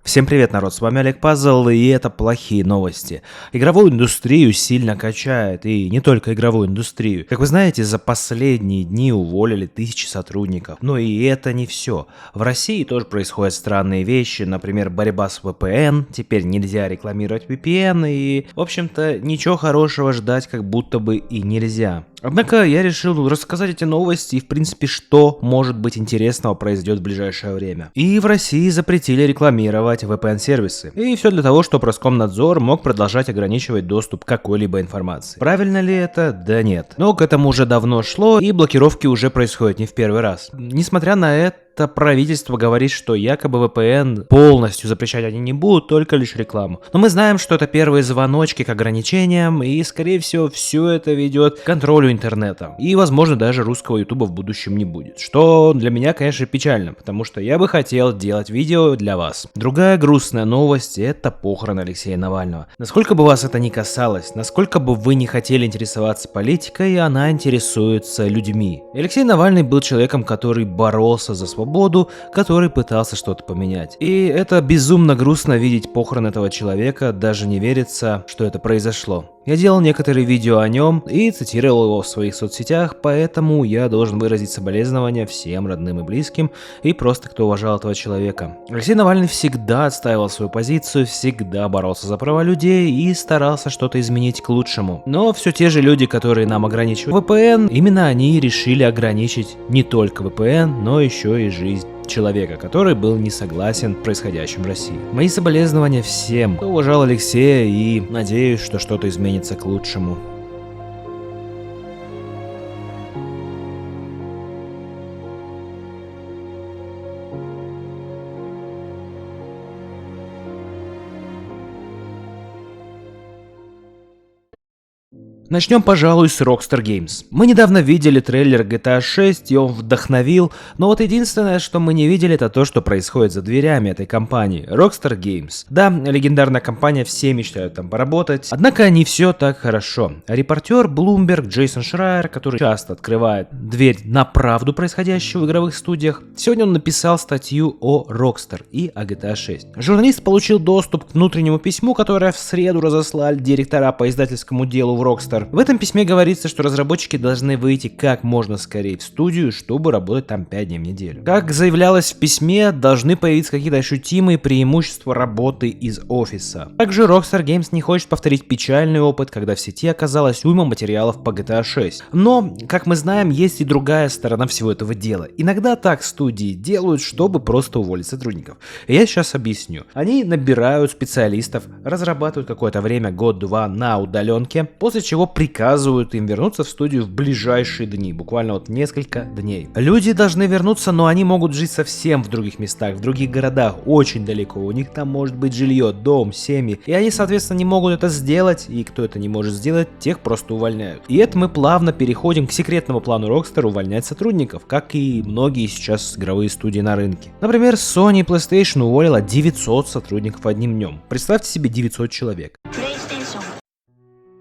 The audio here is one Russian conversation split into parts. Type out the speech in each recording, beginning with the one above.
Всем привет, народ, с вами Олег Пазл, и это плохие новости. Игровую индустрию сильно качает, и не только игровую индустрию. Как вы знаете, за последние дни уволили тысячи сотрудников. Но и это не все. В России тоже происходят странные вещи, например, борьба с VPN, теперь нельзя рекламировать VPN, и, в общем-то, ничего хорошего ждать как будто бы и нельзя. Однако я решил рассказать эти новости и, в принципе, что может быть интересного произойдет в ближайшее время. И в России запретили рекламировать VPN-сервисы. И все для того, чтобы Роскомнадзор мог продолжать ограничивать доступ к какой-либо информации. Правильно ли это? Да нет. Но к этому уже давно шло, и блокировки уже происходят не в первый раз. Несмотря на это, правительство говорит, что якобы VPN полностью запрещать они не будут, только лишь рекламу. Но мы знаем, что это первые звоночки к ограничениям, и, скорее всего, все это ведет к контролю интернета. И, возможно, даже русского ютуба в будущем не будет. Что для меня, конечно, печально, потому что я бы хотел делать видео для вас. Другая грустная новость — это похороны Алексея Навального. Насколько бы вас это ни касалось, насколько бы вы не хотели интересоваться политикой, она интересуется людьми. Алексей Навальный был человеком, который боролся за свободу, который пытался что-то поменять. И это безумно грустно видеть похорон этого человека, даже не верится, что это произошло. Я делал некоторые видео о нем и цитировал его в своих соцсетях, поэтому я должен выразить соболезнования всем родным и близким, и просто кто уважал этого человека. Алексей Навальный всегда отстаивал свою позицию, всегда боролся за права людей и старался что-то изменить к лучшему. Но все те же люди, которые нам ограничивают VPN, именно они решили ограничить не только VPN, но еще и жизнь человека, который был не согласен с происходящим в России. Мои соболезнования всем, кто уважал Алексея, и надеюсь, что что-то изменится к лучшему. Начнем, пожалуй, с Rockstar Games. Мы недавно видели трейлер GTA 6, и он вдохновил, но вот единственное, что мы не видели, это то, что происходит за дверями этой компании, Rockstar Games. Да, легендарная компания, все мечтают там поработать, однако не все так хорошо. Репортер Bloomberg Джейсон Шрайер, который часто открывает дверь на правду происходящего в игровых студиях, сегодня он написал статью о Rockstar и о GTA 6. Журналист получил доступ к внутреннему письму, которое в среду разослали директора по издательскому делу в Rockstar. В этом письме говорится, что разработчики должны выйти как можно скорее в студию, чтобы работать там 5 дней в неделю. Как заявлялось в письме, должны появиться какие-то ощутимые преимущества работы из офиса. Также Rockstar Games не хочет повторить печальный опыт, когда в сети оказалась уйма материалов по GTA 6. Но, как мы знаем, есть и другая сторона всего этого дела. Иногда так студии делают, чтобы просто уволить сотрудников. И я сейчас объясню. Они набирают специалистов, разрабатывают какое-то время, год-два на удаленке, после чего приказывают им вернуться в студию в ближайшие дни, буквально вот несколько дней. Люди должны вернуться, но они могут жить совсем в других местах, в других городах, очень далеко. У них там может быть жилье, дом, семьи. И они, соответственно, не могут это сделать, и кто это не может сделать, тех просто увольняют. И это мы плавно переходим к секретному плану Rockstar увольнять сотрудников, как и многие сейчас игровые студии на рынке. Например, Sony и PlayStation уволила 900 сотрудников одним днем. Представьте себе 900 человек.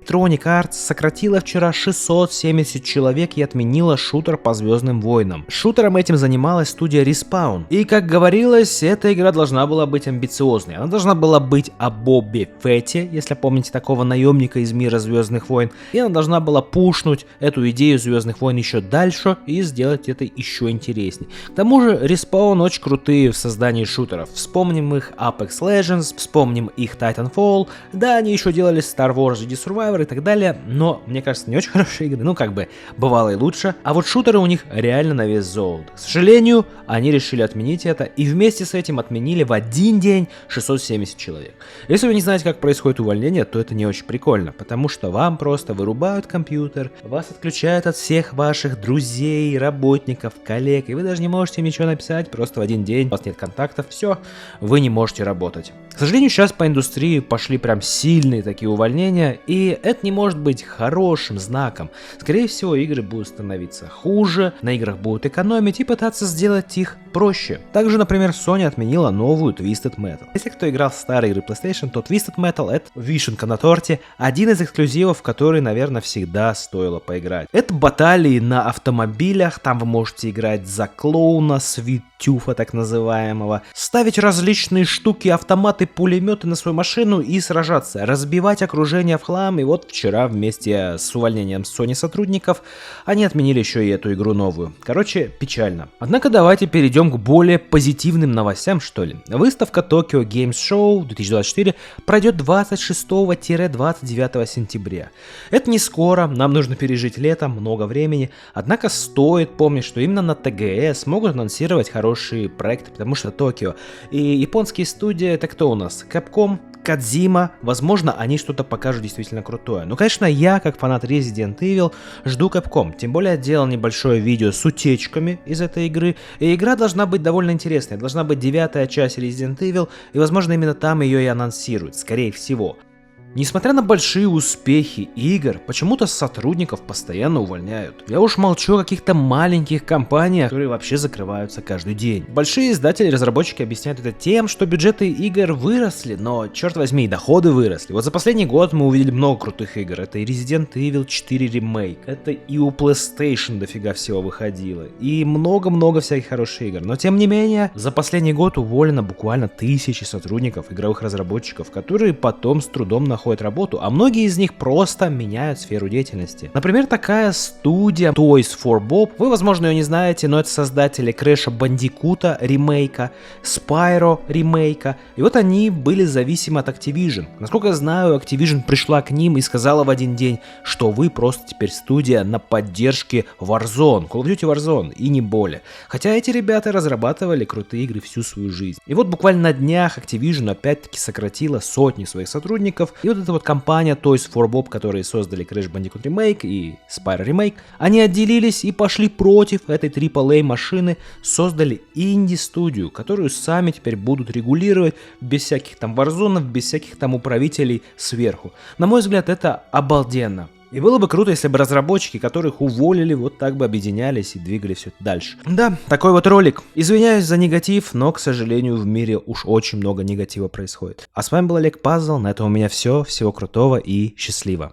Electronic Arts сократила вчера 670 человек и отменила шутер по Звездным войнам. Шутером этим занималась студия Respawn. И, как говорилось, эта игра должна была быть амбициозной. Она должна была быть о Бобби Фетте, если помните такого наемника из мира Звездных войн. И она должна была пушнуть эту идею Звездных войн еще дальше и сделать это еще интереснее. К тому же Respawn очень крутые в создании шутеров. Вспомним их Apex Legends, вспомним их Titanfall. Да, они еще делали Star Wars Jedi Survivor и так далее, но, мне кажется, не очень хорошие игры, ну как бы, бывало и лучше, а вот шутеры у них реально на вес золота. К сожалению, они решили отменить это, и вместе с этим отменили в один день 670 человек. Если вы не знаете, как происходит увольнение, то это не очень прикольно, потому что вам просто вырубают компьютер, вас отключают от всех ваших друзей, работников, коллег, и вы даже не можете им ничего написать, просто в один день, у вас нет контактов, все, вы не можете работать. К сожалению, сейчас по индустрии пошли прям сильные такие увольнения, и это не может быть хорошим знаком. Скорее всего, игры будут становиться хуже, на играх будут экономить и пытаться сделать их проще. Также, например, Sony отменила новую Twisted Metal. Если кто играл в старые игры PlayStation, то Twisted Metal — это вишенка на торте, один из эксклюзивов, который, наверное, всегда стоило поиграть. Это баталии на автомобилях, там вы можете играть за клоуна, Свит-Тюфа так называемого, ставить различные штуки, автоматы, пулеметы на свою машину и сражаться, разбивать окружение в хлам. И вот вчера вместе с увольнением Sony сотрудников они отменили еще и эту игру новую. Короче, печально. Однако давайте перейдем к более позитивным новостям, что ли. Выставка Tokyo Games Show 2024 пройдет 26-29 сентября. Это не скоро, нам нужно пережить лето, много времени. Однако стоит помнить, что именно на ТГС могут анонсировать хорошие проекты, потому что Токио и японские студии — это кто у нас? Capcom, Кодзима, возможно, они что-то покажут действительно крутое. Но, конечно, я, как фанат Resident Evil, жду Capcom. Тем более, я делал небольшое видео с утечками из этой игры. И игра должна быть довольно интересной. Должна быть 9-я часть Resident Evil, и, возможно, именно там ее и анонсируют, скорее всего. Несмотря на большие успехи игр, почему-то сотрудников постоянно увольняют. Я уж молчу о каких-то маленьких компаниях, которые вообще закрываются каждый день. Большие издатели и разработчики объясняют это тем, что бюджеты игр выросли, но, черт возьми, и доходы выросли. Вот за последний год мы увидели много крутых игр. Это и Resident Evil 4 Remake, это и у PlayStation дофига всего выходило, и много-много всяких хороших игр. Но, тем не менее, за последний год уволено буквально 1000 сотрудников, игровых разработчиков, которые потом с трудом находят работу, а многие из них просто меняют сферу деятельности. Например, такая студия Toys for Bob, вы, возможно, ее не знаете, но это создатели Crash Bandicoot ремейка, Spyro ремейка, и вот они были зависимы от Activision. Насколько я знаю, Activision пришла к ним и сказала в один день, что вы просто теперь студия на поддержке Warzone, Call of Duty Warzone, и не более. Хотя эти ребята разрабатывали крутые игры всю свою жизнь. И вот буквально на днях Activision опять-таки сократила сотни своих сотрудников, и вот эта вот компания Toys for Bob, которые создали Crash Bandicoot Remake и Spyro Remake, они отделились и пошли против этой AAA машины, создали инди-студию, которую сами теперь будут регулировать без всяких там Warzone, без всяких там управителей сверху. На мой взгляд, это обалденно. И было бы круто, если бы разработчики, которых уволили, вот так бы объединялись и двигали все это дальше. Да, такой вот ролик. Извиняюсь за негатив, но, к сожалению, в мире уж очень много негатива происходит. А с вами был Олег Пазл, на этом у меня все. Всего крутого и счастливо.